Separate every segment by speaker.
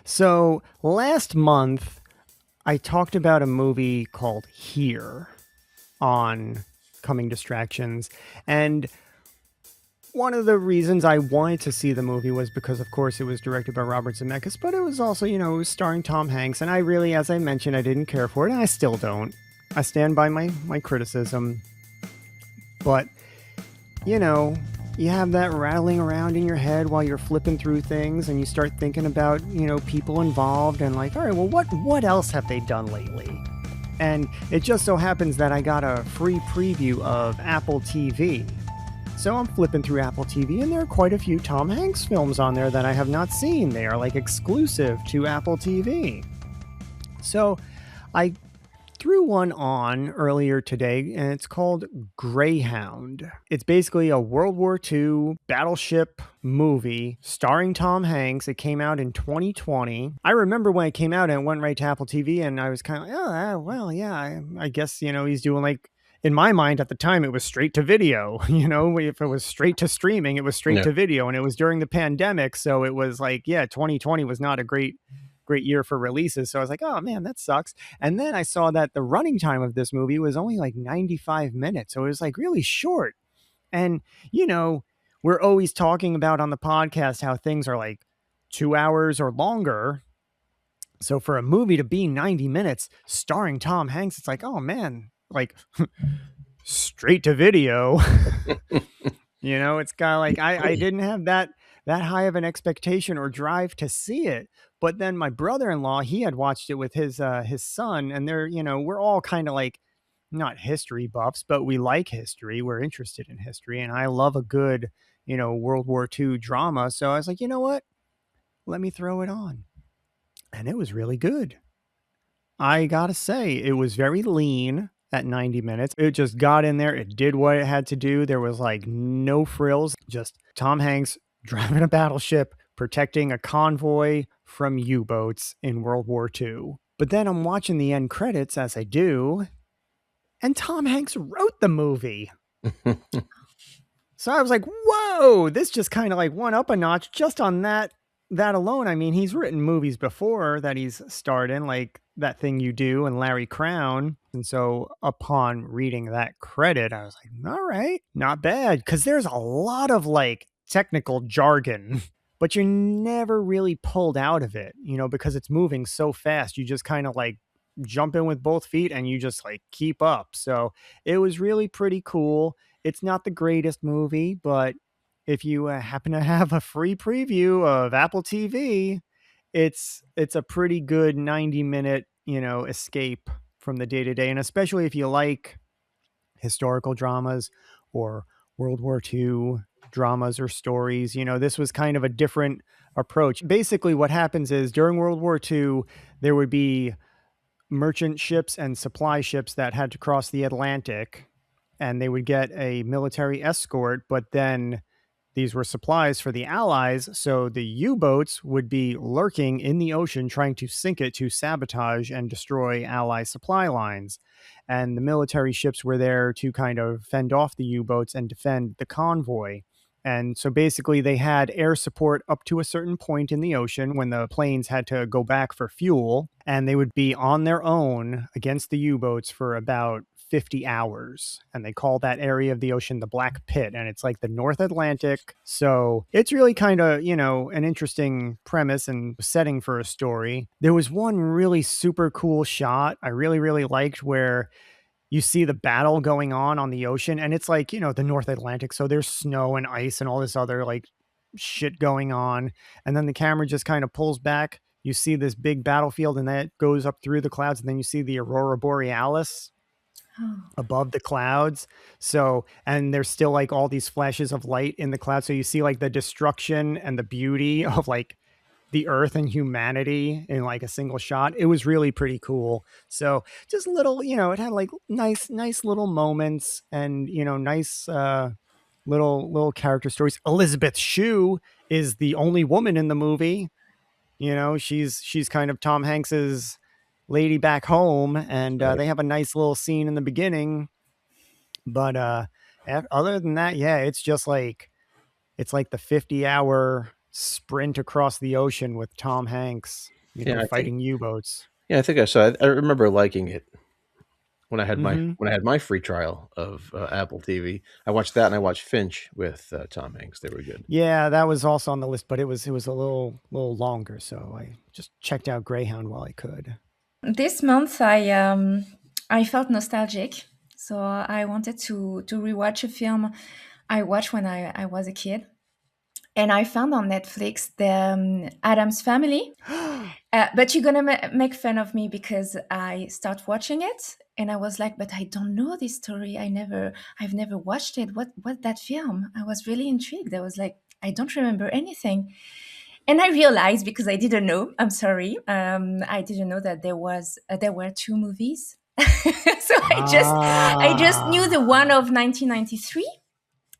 Speaker 1: So last month, I talked about a movie called Here on Coming Distractions. And one of the reasons I wanted to see the movie was because, of course, it was directed by Robert Zemeckis, but it was also, it was starring Tom Hanks. And I really, as I mentioned, I didn't care for it, and I still don't. I stand by my criticism. But, you know, you have that rattling around in your head while you're flipping through things, and you start thinking about, people involved and like, all right, well, what else have they done lately? And it just so happens that I got a free preview of Apple TV. So I'm flipping through Apple TV, and there are quite a few Tom Hanks films on there that I have not seen. They are like exclusive to Apple TV. So I threw one on earlier today, and it's called Greyhound. It's basically a World War II battleship movie starring Tom Hanks. It came out in 2020. I remember when it came out and it went right to Apple TV, and I was kind of like, oh, well, yeah, I guess, he's doing like, in my mind at the time, it was straight to video. If it was straight to streaming, it was straight to video, and it was during the pandemic. So it was like, yeah, 2020 was not a great year for releases. So I was like, oh man, that sucks. And then I saw that the running time of this movie was only like 95 minutes. So it was like really short. And, we're always talking about on the podcast how things are like 2 hours or longer. So for a movie to be 90 minutes starring Tom Hanks, it's like, oh man, like straight to video. It's kind of like, I didn't have that high of an expectation or drive to see it. But then my brother-in-law, he had watched it with his son, and they're, we're all kind of like not history buffs, but we like history. We're interested in history, and I love a good, World War II drama. So I was like, you know what? Let me throw it on. And it was really good. I gotta say, it was very lean at 90 minutes. It just got in there. It did what it had to do. There was like no frills, just Tom Hanks driving a battleship, protecting a convoy from U-boats in World War II. But then I'm watching the end credits as I do, and Tom Hanks wrote the movie. So I was like, whoa, this just kind of like went up a notch just on that alone. I mean, he's written movies before that he's starred in, like That Thing You Do and Larry Crown. And so upon reading that credit, I was like, all right, not bad. Because there's a lot of like technical jargon, but you're never really pulled out of it, because it's moving so fast. You just kind of like jump in with both feet and you just like keep up. So it was really pretty cool. It's not the greatest movie, but if you happen to have a free preview of Apple TV, it's a pretty good 90-minute, escape from the day-to-day. And especially if you like historical dramas or World War II dramas or stories, this was kind of a different approach. Basically, what happens is during World War II, there would be merchant ships and supply ships that had to cross the Atlantic, and they would get a military escort, but then these were supplies for the Allies, so the U-boats would be lurking in the ocean trying to sink it to sabotage and destroy Ally supply lines. And the military ships were there to kind of fend off the U-boats and defend the convoy. And so basically they had air support up to a certain point in the ocean when the planes had to go back for fuel, and they would be on their own against the U-boats for about 50 hours. And they call that area of the ocean the Black Pit, and it's like the North Atlantic. So it's really kind of, an interesting premise and setting for a story. There was one really super cool shot I really, really liked where you see the battle going on the ocean, and it's like, the North Atlantic. So there's snow and ice and all this other like shit going on. And then the camera just kind of pulls back. You see this big battlefield, and that goes up through the clouds. And then you see the Aurora Borealis above the clouds. So, and there's still like all these flashes of light in the clouds. So you see like the destruction and the beauty of like the earth and humanity in like a single shot. It was really pretty cool. So just little, it had like nice little moments and, nice little character stories. Elizabeth Shue is the only woman in the movie. She's kind of Tom Hanks's lady back home, and they have a nice little scene in the beginning. But other than that, yeah, it's just like, it's like the 50-hour sprint across the ocean with Tom Hanks,
Speaker 2: Yeah, I think.
Speaker 1: fighting U-boats.
Speaker 2: Yeah, I think I saw it. I remember liking it when I had my
Speaker 1: Hmm.
Speaker 2: free trial of Apple TV. I watched that, and I watched Finch with Tom Hanks. They were good.
Speaker 1: Yeah, that was also on the list, but it was a little longer, so I just checked out Greyhound while I could.
Speaker 3: This month I felt nostalgic, so I wanted to rewatch a film I watched when I was a kid, and I found on Netflix the Addams Family. But you're gonna make fun of me because I start watching it and I was like, but I don't know this story. I've never watched it. What that film? I was really intrigued. I was like, I don't remember anything. And I realized, because I didn't know, I'm sorry, I didn't know that there were two movies. So I just knew the one of 1993.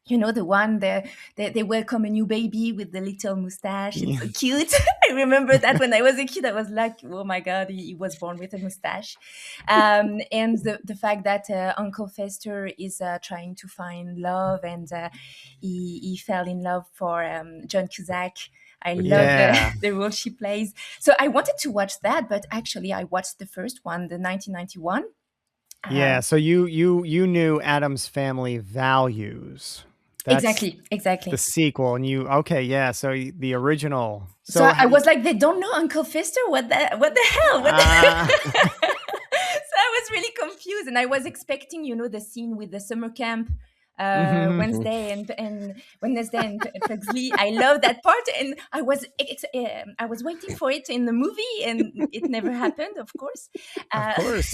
Speaker 3: You know, the one they welcome a new baby with the little mustache. It's
Speaker 1: Yeah.
Speaker 3: so cute. I remember that when I was a kid, I was like, oh my God, he was born with a mustache. And the fact that Uncle Fester is trying to find love, and he fell in love for John Cusack. I love
Speaker 1: Yeah.
Speaker 3: the role she plays. So I wanted to watch that, but actually I watched the first one, the 1991.
Speaker 1: Yeah, so you knew Addams Family Values. That's
Speaker 3: Exactly.
Speaker 1: the sequel, and okay, yeah. So the original.
Speaker 3: So
Speaker 1: So
Speaker 3: I was like, they don't know Uncle Fester? What the hell? So I was really confused, and I was expecting, the scene with the summer camp,
Speaker 1: mhm.
Speaker 3: Wednesday and Pugsley. I love that part, and I was waiting for it in the movie, and it never happened, of course.
Speaker 1: Of
Speaker 3: Uh,
Speaker 1: course.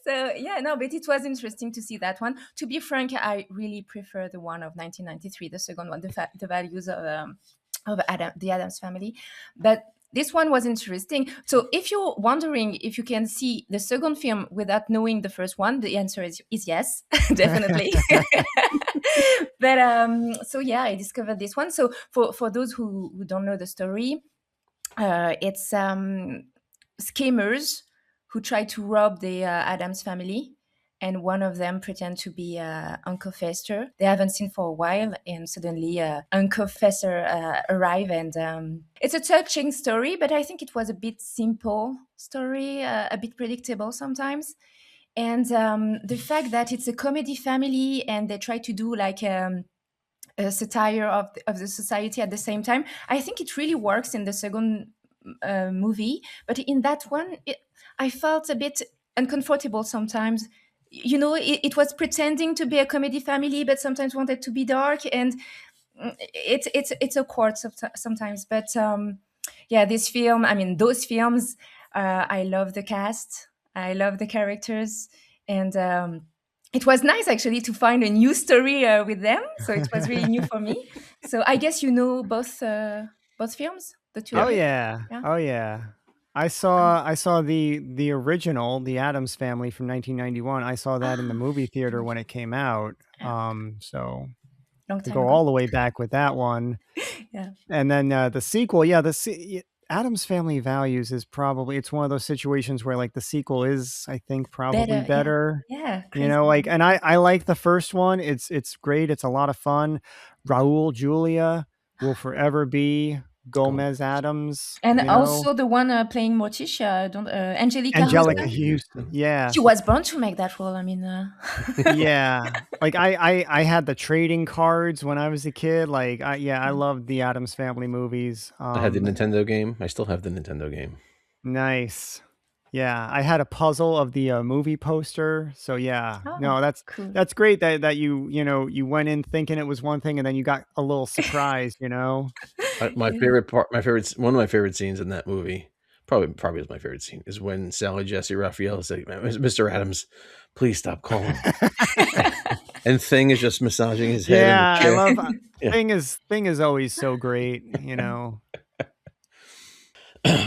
Speaker 3: so yeah, no, but it was interesting to see that one. To be frank, I really prefer the one of 1993, the second one, the values of the Addams Family. But this one was interesting. So if you're wondering if you can see the second film without knowing the first one, the answer is yes, definitely. But so yeah, I discovered this one. So for those who don't know the story, it's schemers who try to rob the Addams family, and one of them pretend to be Uncle Fester. They haven't seen for a while, and suddenly Uncle Fester arrive, and it's a touching story, but I think it was a bit simple story, a bit predictable sometimes. And the fact that it's a comedy family and they try to do like a satire of the society at the same time, I think it really works in the second movie. But in that one, I felt a bit uncomfortable sometimes. It was pretending to be a comedy family, but sometimes wanted to be dark, and it's awkward sometimes. But yeah, this film, I mean, those films, I love the cast, I love the characters, and it was nice actually to find a new story with them. So it was really new for me. So I guess both films, the two
Speaker 2: Yeah.
Speaker 1: Oh
Speaker 3: of you.
Speaker 1: yeah.
Speaker 3: Yeah.
Speaker 1: Oh yeah. I saw the original, the Addams Family from 1991. I saw that in the movie theater when it came out. So
Speaker 3: Long
Speaker 1: to
Speaker 3: time
Speaker 1: go
Speaker 3: ago.
Speaker 1: all the way back with that one.
Speaker 3: Yeah.
Speaker 1: And then the sequel, yeah, Addams Family Values is probably, it's one of those situations where like the sequel is, I think, probably
Speaker 3: Better. Yeah.
Speaker 1: better.
Speaker 3: Yeah. Crazy.
Speaker 1: Like, and I like the first one. It's great. It's a lot of fun. Raul Julia will forever be
Speaker 2: Cool.
Speaker 1: Gomez Addams.
Speaker 3: And also the one playing Morticia, Angelica
Speaker 1: Angelica
Speaker 3: Houston.
Speaker 1: Houston. Yeah.
Speaker 3: She was born to make that role. I mean,
Speaker 1: Yeah. Like I had the trading cards when I was a kid. Like I loved the Addams Family movies.
Speaker 2: I had the Nintendo game. I still have the Nintendo game.
Speaker 1: Nice. Yeah, I had a puzzle of the movie poster. So yeah, no,
Speaker 3: cool.
Speaker 1: that's great that you went in thinking it was one thing and then you got a little surprised.
Speaker 2: My favorite part, one of my favorite scenes in that movie, probably is my favorite scene, is when Sally Jesse Raphael say, "Mr. Addams, please stop calling." And Thing is just massaging his head.
Speaker 1: Yeah,
Speaker 2: in the chair.
Speaker 1: I love Thing is always so great.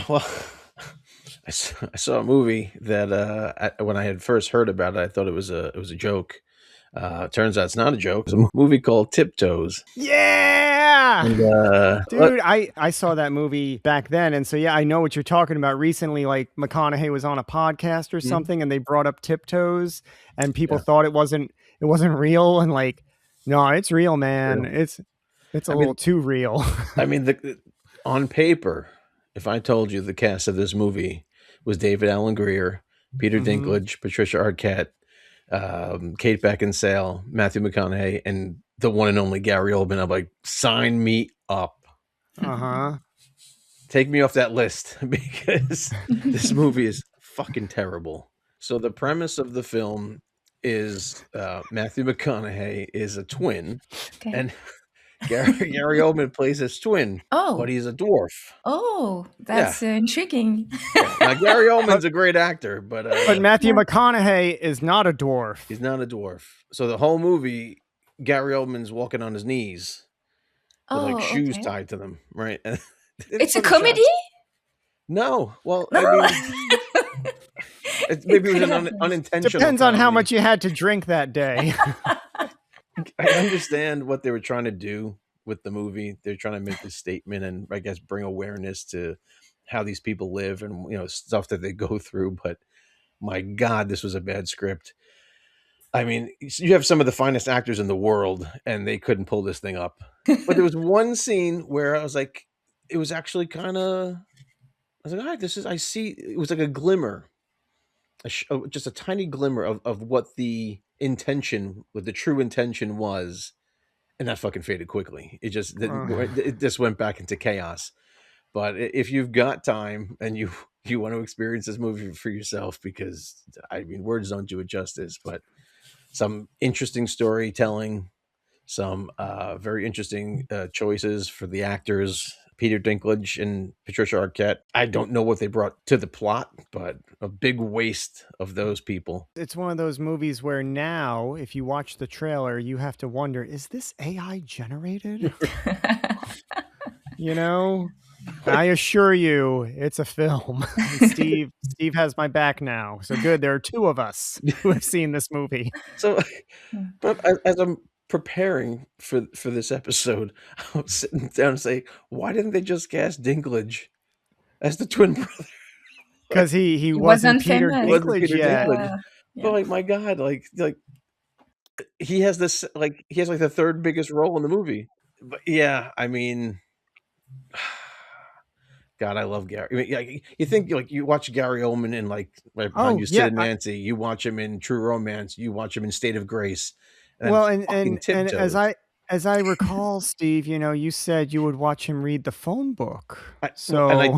Speaker 2: Well, I saw a movie that when I had first heard about it, I thought it was a joke. Turns out it's not a joke. It's a movie called Tiptoes.
Speaker 1: Yeah,
Speaker 2: And,
Speaker 1: dude, I saw that movie back then, and so yeah, I know what you're talking about. Recently, like McConaughey was on a podcast or something, and they brought up Tiptoes, and people thought it wasn't real, and like, no, it's real, man.
Speaker 2: Real.
Speaker 1: It's a little too real.
Speaker 2: I mean, on paper, if I told you the cast of this movie was David Alan Grier, Peter Dinklage, Patricia Arquette, Kate Beckinsale, Matthew McConaughey, and the one and only Gary Oldman, I'm like, sign me up. Take me off that list because this movie is fucking terrible. So the premise of the film is Matthew McConaughey is a twin, and Gary Oldman plays his twin, but he's a dwarf.
Speaker 3: Oh, that's intriguing.
Speaker 2: Now, Gary Oldman's a great actor, but
Speaker 1: Matthew McConaughey is not a dwarf.
Speaker 2: He's not a dwarf. So the whole movie, Gary Oldman's walking on his knees with like shoes tied to them, right?
Speaker 3: It's a comedy?
Speaker 2: No. Well, I mean, maybe it was an unintentional.
Speaker 1: Depends on how much you had to drink that day.
Speaker 2: I understand what they were trying to do with the movie. They're trying to make this statement and I guess bring awareness to how these people live and, you know, stuff that they go through. But my God, this was a bad script. I mean, you have some of the finest actors in the world and they couldn't pull this thing up. But there was one scene where I was like, it was actually kind of, I was like, all right, I see, it was like a glimmer, just a tiny glimmer of what the intention, what the true intention was. And that fucking faded quickly. It just went back into chaos. But if you've got time and you want to experience this movie for yourself, because I mean, words don't do it justice, but some interesting storytelling, some very interesting choices for the actors, Peter Dinklage and Patricia Arquette. I don't know what they brought to the plot, but a big waste of those people.
Speaker 1: It's one of those movies where now, if you watch the trailer, you have to wonder, is this AI generated? You know, I assure you, it's a film. Steve has my back now. So good, there are two of us who have seen this movie.
Speaker 2: So, but as I'm preparing for this episode, I was sitting down and say, why didn't they just cast Dinklage as the twin brother?
Speaker 1: Because he wasn't Peter Dinklage yet.
Speaker 2: Yeah. But like, my God, like he has this, like he has like the third biggest role in the movie. But yeah, I mean, God, I love Gary. I mean, you think like you watch Gary Oldman in like Sid and Nancy, you watch him in True Romance, you watch him in State of Grace.
Speaker 1: And as I recall, Steve, you know, you said you would watch him read the phone book. I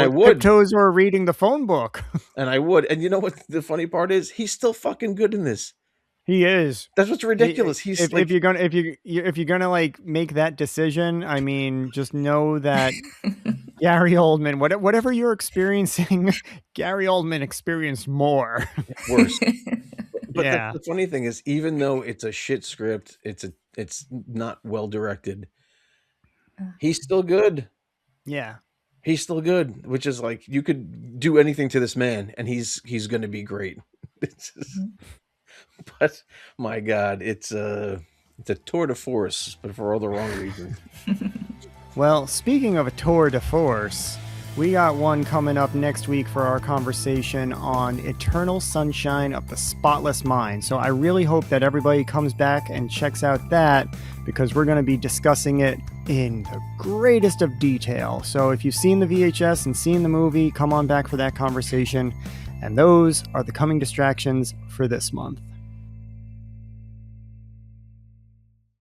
Speaker 1: would. Tiptoes were reading the phone book.
Speaker 2: And I would. And you know what the funny part is? He's still fucking good in this.
Speaker 1: He is.
Speaker 2: That's what's ridiculous.
Speaker 1: If you're gonna like make that decision, I mean, just know that Gary Oldman, whatever you're experiencing, Gary Oldman experienced more.
Speaker 2: Worse. But the funny thing is, even though it's a shit script, it's not well directed, he's still good.
Speaker 1: Yeah.
Speaker 2: He's still good, which is like, you could do anything to this man and he's going to be great. But my God, it's a tour de force, but for all the wrong reasons.
Speaker 1: Well, speaking of a tour de force, we got one coming up next week for our conversation on Eternal Sunshine of the Spotless Mind. So I really hope that everybody comes back and checks out that, because we're going to be discussing it in the greatest of detail. So if you've seen the VHS and seen the movie, come on back for that conversation. And those are the coming distractions for this month.